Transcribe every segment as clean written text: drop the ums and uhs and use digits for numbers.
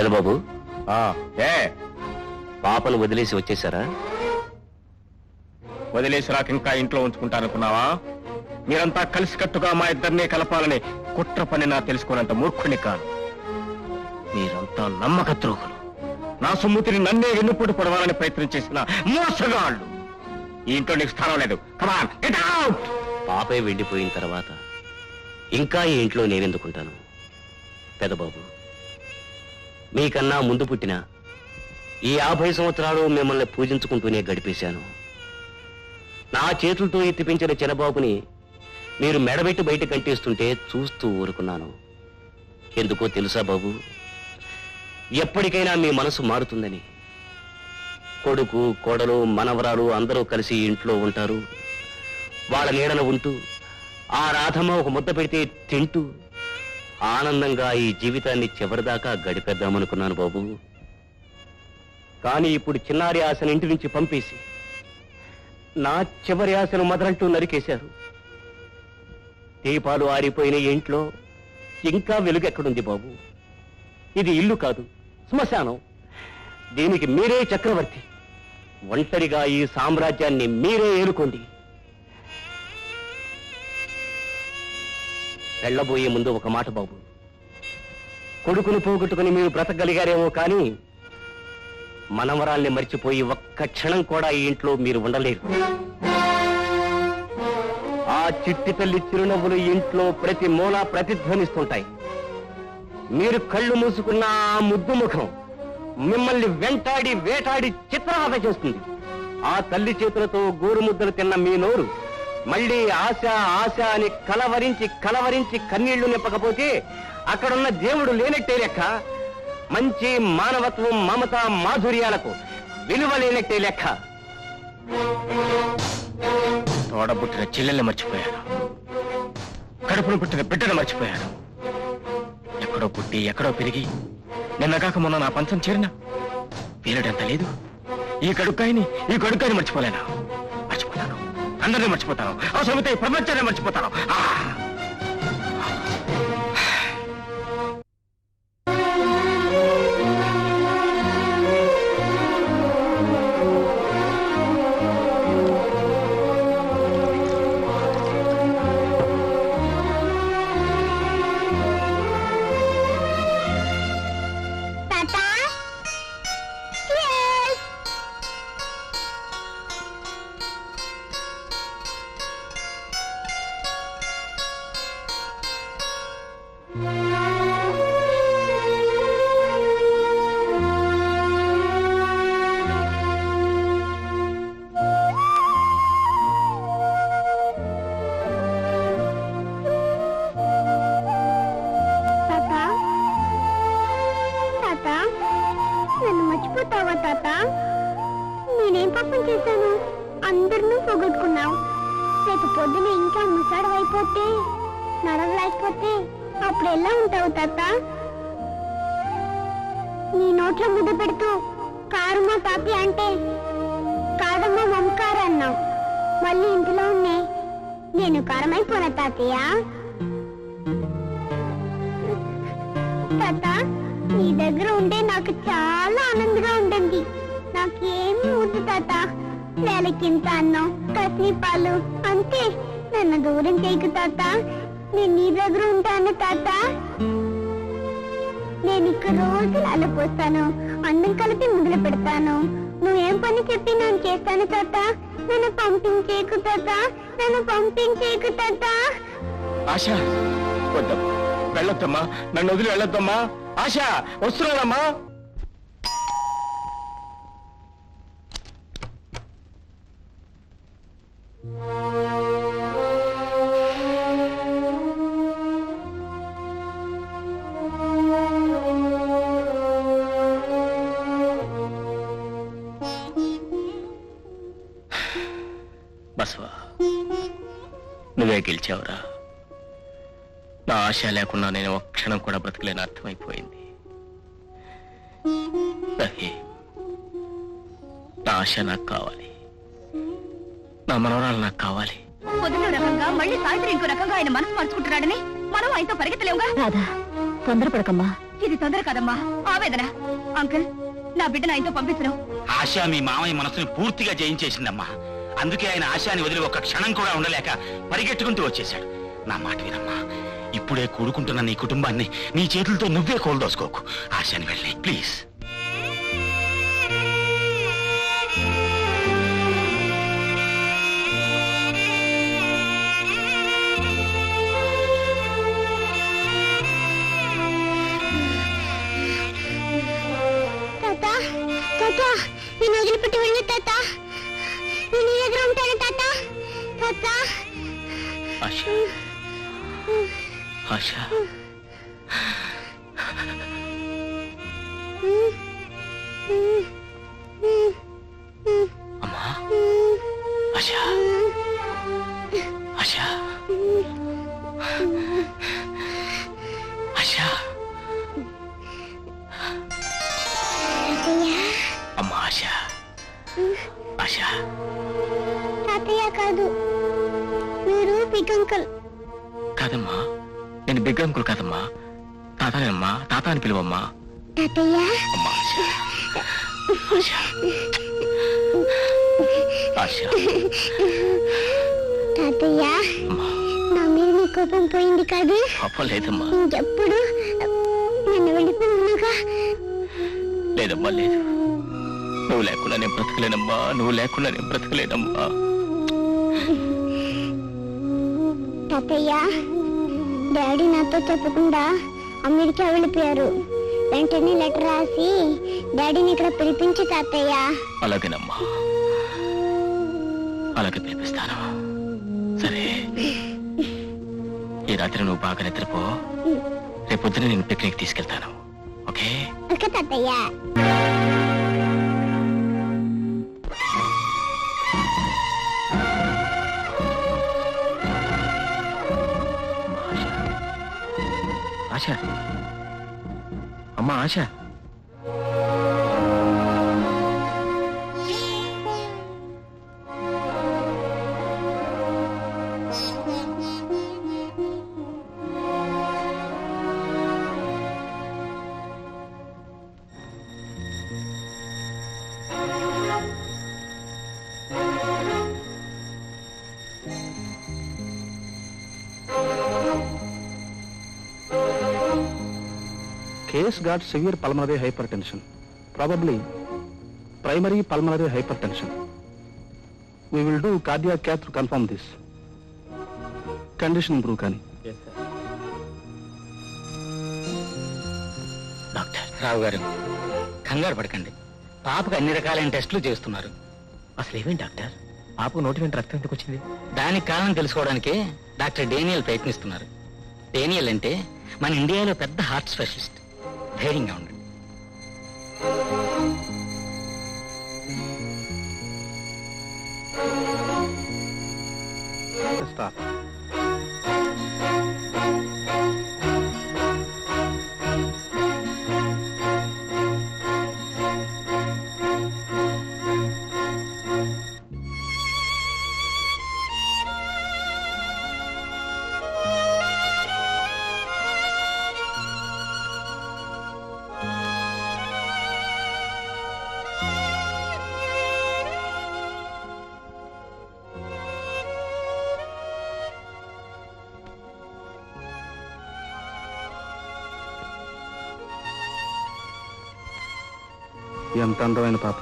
పెదబాబు, ఏ పాపను వదిలేసి వచ్చేసారా? వదిలేసి రాక ఇంకా ఇంట్లో ఉంచుకుంటారనుకున్నావా? మీరంతా కలిసికట్టుగా మా ఇద్దరిని కలపాలని కుట్ర పని నా తెలుసుకున్నంత మూర్ఖుని కాదు. మీరంతా నమ్మక ద్రోహులు. నా సుమ్ముతిని నన్నే వెన్నుపోటు పొడవాలని ప్రయత్నం చేసిన మోసగాళ్ళు. ఈ ఇంట్లో నీకు స్థానం లేదు. Come on get out. పాపే వెళ్ళిపోయిన తర్వాత ఇంకా ఈ ఇంట్లో నేనెందుకుంటాను? పెదబాబు, మీకన్నా ముందు పుట్టిన ఈ 50 సంవత్సరాలు మిమ్మల్ని పూజించుకుంటూనే గడిపేశాను. నా చేతులతో ఎత్తిపించిన చిన్నబాబుని మీరు మెడబెట్టి బయట కంటేస్తుంటే చూస్తూ ఊరుకున్నాను. ఎందుకో తెలుసా బాబు? ఎప్పటికైనా మీ మనసు మారుతుందని. కొడుకు, కోడలు, మనవరాలు అందరూ కలిసి ఇంట్లో ఉంటారు. వాళ్ళ నీడన ఉంటూ ఆ రాధమ్మ ఒక ముద్ద పెడితే తింటూ ఆనందంగా ఈ జీవితాన్ని చివరిదాకా గడిపేద్దామనుకున్నాను బాబు. కానీ ఇప్పుడు చిన్నారి ఆశను ఇంటి నుంచి పంపేసి నా చివరి ఆశను మొదలంటూ నరికేశారు. దీపాలు ఆరిపోయిన ఇంట్లో ఇంకా వెలుగెక్కడుంది బాబు? ఇది ఇల్లు కాదు, శ్మశానం. దీనికి మీరే చక్రవర్తి. ఒంటరిగా ఈ సామ్రాజ్యాన్ని మీరే ఏలుకోండి. వెళ్ళబోయే ముందు ఒక మాట బాబు. కొడుకును పోగొట్టుకుని మీరు బ్రతకగలిగారేమో కానీ మనవరాల్ని మర్చిపోయి ఒక్క క్షణం కూడా ఈ ఇంట్లో మీరు ఉండలేరు. ఆ చిట్టి తల్లి చిరునవ్వులు ఇంట్లో ప్రతి మూల ప్రతిధ్వనిస్తుంటాయి. మీరు కళ్ళు మూసుకున్న ఆ ముద్దు ముఖం మిమ్మల్ని వెంటాడి వేటాడి చిత్రహాస చేస్తుంది. ఆ తల్లి చేతులతో గోరు ముద్దలు తిన్న మీ నోరు మళ్ళీ ఆశ ఆశ అని కలవరించి కలవరించి కన్నీళ్లు నింపకపోతే అక్కడున్న దేవుడు లేనట్టే లెక్క. మంచి మానవత్వం, మమత, మాధుర్యాలకు విలువ లేనట్టే లెక్క. తోడబుట్టిన చెల్లెల్ని మర్చిపోయాను. కడుపును పుట్టిన బిడ్డను మర్చిపోయాను. ఎక్కడో పుట్టి ఎక్కడో పెరిగి నిన్నగాక మొన్న నా పంచం చేరిన వీరడంత లేదు. ఈ కడుక్కాయని మర్చిపోలేను. మర్చిపోతాను, అందరినీ మర్చిపోతాను. అవసరమైతే ఈ ప్రపంచాన్ని మర్చిపోతాను. నన్ను మర్చిపోతావా తాత? నేనేం పాపం చేశాను? అందరినీ పోగొట్టుకున్నావు. రేపు పొద్దున ఇంకా ముసాడవైపోతే, నడవలేకపోతే అప్పుడు ఎలా ఉంటావు తాత? నీ నోట్లో ముద్ద పెడుతూ కారుమా తాతి అంటే కాదమ్మా మమకార అన్నావు. మళ్ళీ ఇంటిలో ఉండే నేను కారమైపోనా తాతయ్య? తాత, నీ దగ్గర ఉంటే నాకు చాలా ఆనందంగా ఉంటుంది. నాకేమీ వద్దు తాత. వేలకింత అన్నం, కసిపాలు అంతే. నన్ను దూరం చేయకు తాత. నేను నీ దగ్గర ఉంటాను తాత. నేను ఇక్కడ రోజు అలపోస్తాను, అన్నం కలిపి మొదలు పెడతాను. నువ్వేం పని చెప్పి నేను చేస్తాను తాత. నన్ను పంపించేకు తాత, నన్ను పంపించేకు తాత. ఆశ, వద్దమ్మా, వెళ్ళొద్దమ్మా, నన్ను వదిలి వెళ్ళొద్దమ్మా. ఆశ, వస్తున్నానమ్మా. బస్వా, నువ్వే గెలిచావురా. నా ఆశ లేకుండా నేను ఒక క్షణం కూడా బ్రతకలేని అర్థమైపోయింది. నా ఆశ నాకు కావాలి, నా మనవరాలు నాకు కావాలి. పొద్దున రకంగా మళ్ళీ సాయంత్రం ఇంకో రకంగా ఆయన మనసు మార్చుకుంటున్నాడని మనం ఆయనతో పరిగెత్తలేవుగా. రాధా, తొందరపడకమ్మా. ఇది తొందర కదమ్మా, ఆవేదన. అంకుల్, నా బిడ్డను ఆయనతో పంపించను. ఆశ మీ మామయ్య మనసుని పూర్తిగా జయించేసిందమ్మా. అందుకే ఆయన ఆశాని వదిలి ఒక్క క్షణం కూడా ఉండలేక పరిగెట్టుకుంటూ వచ్చేశాడు. నా మాట వినమ్మా. ఇప్పుడే కూడుకుంటున్న నీ కుటుంబాన్ని నీ చేతులతో నువ్వే కోల్దోసుకోకు. ఆశాని వెళ్ళి ప్లీజ్. నేను వదిలిపెట్టి వెళ్ళి తాత, నేను నీ దగ్గర ఉంటాను తాత. తాత ఆశ, ఆశ, అమ్మా, ఆశ, ఆశ, ఆశ, అమ్మా, ఆశ, ఆశ. తాతయ్య కాదు, మీరు బిగ్ అంకుల్. కాదమ్మా, నేను బిగ్ అంకుల్ కాదమ్మా, తాతనేనమ్మా. తాత అని పిలువమ్మా. తాతయ్య. అమ్మా, ఆశ, ఆశ, ఆశ. తాతయ్య, నా మీద నీ కోపం పోయింది కాదు? పాపం లేదమ్మా. ఇంకెప్పుడు నన్ను వెళ్ళిపోయినాగా? లేదమ్మా, లేదు. నువ్వు లేకుండా నేను బ్రతకలేనమ్మా. నువ్వు లేకుండా నేను బ్రతకలేనమ్మా. తాతయ్య, డాడీ నాతో చెప్పకుండా అమెరికా వెళ్ళిపోయారు. వెంటనే లెటర్ రాసి డాడీని ఇక్కడ పిలిపించి తాతయ్య. అలాగేనమ్మా, అలాగే పిలిపిస్తాను. సరే, ఈ రాత్రి నువ్వు బాగా నిద్రపో. రేపొద్దున నేను పిక్నిక్ తీసుకెళ్తాను. ఓకే? ఓకే తాతయ్య. ఆశ, అమ్మా, ఆశ. Case got severe pulmonary hypertension, probably primary pulmonary hypertension. We will do cardiac cath to confirm this. Condition improve kani. Doctor Rao garu, కంగారు పడకండి. పాపకు అన్ని రకాలైన టెస్టులు చేస్తున్నారు. అసలు ఏమేంటి డాక్టర్? పాపకు నోటి వెంట రక్తం ఎందుకు వచ్చింది? దానికి కారణం తెలుసుకోవడానికి డాక్టర్ డేనియల్ ప్రయత్నిస్తున్నారు. డేనియల్ అంటే మన ఇండియాలో పెద్ద హార్ట్ స్పెషలిస్ట్. ధైర్యంగా ఉండండి. Start. ఎంత అందమైన పాప.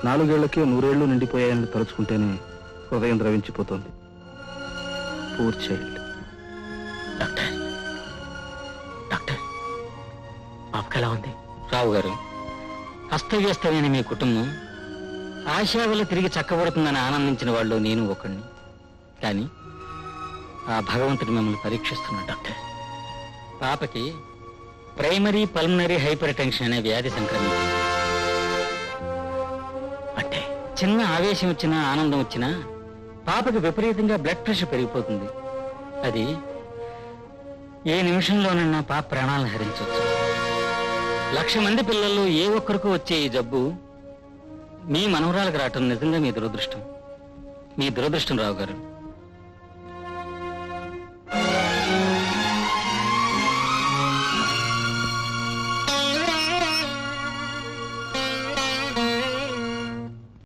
4 ఏళ్లకే 100 ఏళ్లు నిండిపోయాయని తలుచుకుంటేనే హృదయం ద్రవించిపోతుంది. Poor child. డాక్టర్, డాక్టర్, పాపకు ఎలా ఉంది? రావు గారు, అస్తవ్యస్తమైన మీ కుటుంబం ఆశా వల్ల తిరిగి చక్కబడుతుందని ఆనందించిన వాళ్ళు నేను ఒకడిని. కానీ ఆ భగవంతుడు మిమ్మల్ని పరీక్షిస్తున్నాడు డాక్టర్. పాపకి ప్రైమరీ పల్మనరీ హైపర్ టెన్షన్ అనే వ్యాధి సంక్రమించింది. అంటే చిన్న ఆవేశం వచ్చినా, ఆనందం వచ్చినా పాపకి విపరీతంగా బ్లడ్ ప్రెషర్ పెరిగిపోతుంది. అది ఏ నిమిషంలోనన్నా పాప ప్రాణాలను హరించవచ్చు. 1,00,000 మంది పిల్లల్లో ఏ ఒక్కరికూ వచ్చే ఈ జబ్బు మీ మనవరాలకు రావటం నిజంగా మీ దురదృష్టం. మీ దురదృష్టం రావు గారు.